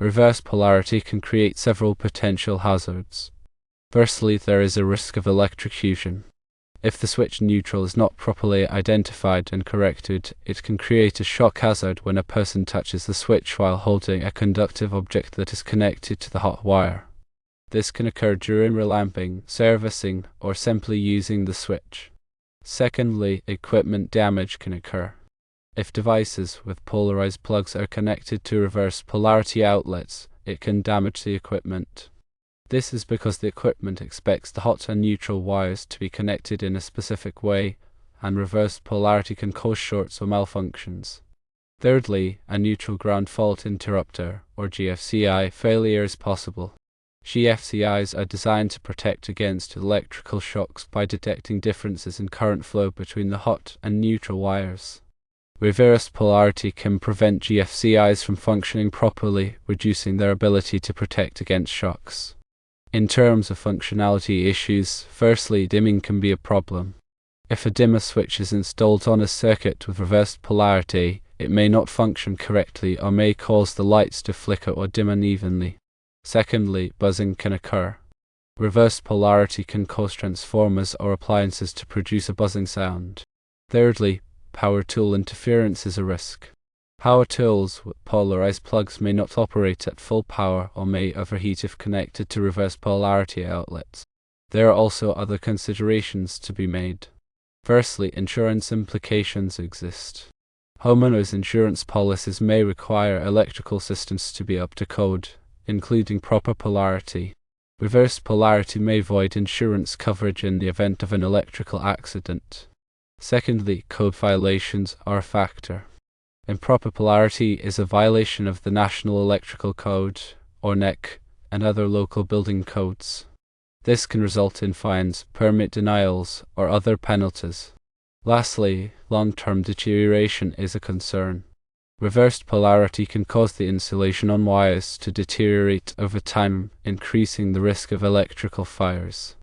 Reverse polarity can create several potential hazards. Firstly, there is a risk of electrocution. If the switch neutral is not properly identified and corrected, it can create a shock hazard when a person touches the switch while holding a conductive object that is connected to the hot wire. This can occur during relamping, servicing, or simply using the switch. Secondly, equipment damage can occur. If devices with polarized plugs are connected to reverse polarity outlets, it can damage the equipment. This is because the equipment expects the hot and neutral wires to be connected in a specific way, and reverse polarity can cause shorts or malfunctions. Thirdly, a neutral ground fault interrupter, or GFCI, failure is possible. GFCIs are designed to protect against electrical shocks by detecting differences in current flow between the hot and neutral wires. Reverse polarity can prevent GFCIs from functioning properly, reducing their ability to protect against shocks. In terms of functionality issues, firstly, dimming can be a problem. If a dimmer switch is installed on a circuit with reversed polarity, it may not function correctly or may cause the lights to flicker or dim unevenly. Secondly, buzzing can occur. Reversed polarity can cause transformers or appliances to produce a buzzing sound. Thirdly, power tool interference is a risk. Power tools with polarized plugs may not operate at full power or may overheat if connected to reverse polarity outlets. There are also other considerations to be made. Firstly, insurance implications exist. Homeowners' insurance policies may require electrical systems to be up to code, including proper polarity. Reverse polarity may void insurance coverage in the event of an electrical accident. Secondly, code violations are a factor. Improper polarity is a violation of the National Electrical Code, or NEC, and other local building codes. This can result in fines, permit denials, or other penalties. Lastly, long-term deterioration is a concern. Reversed polarity can cause the insulation on wires to deteriorate over time, increasing the risk of electrical fires.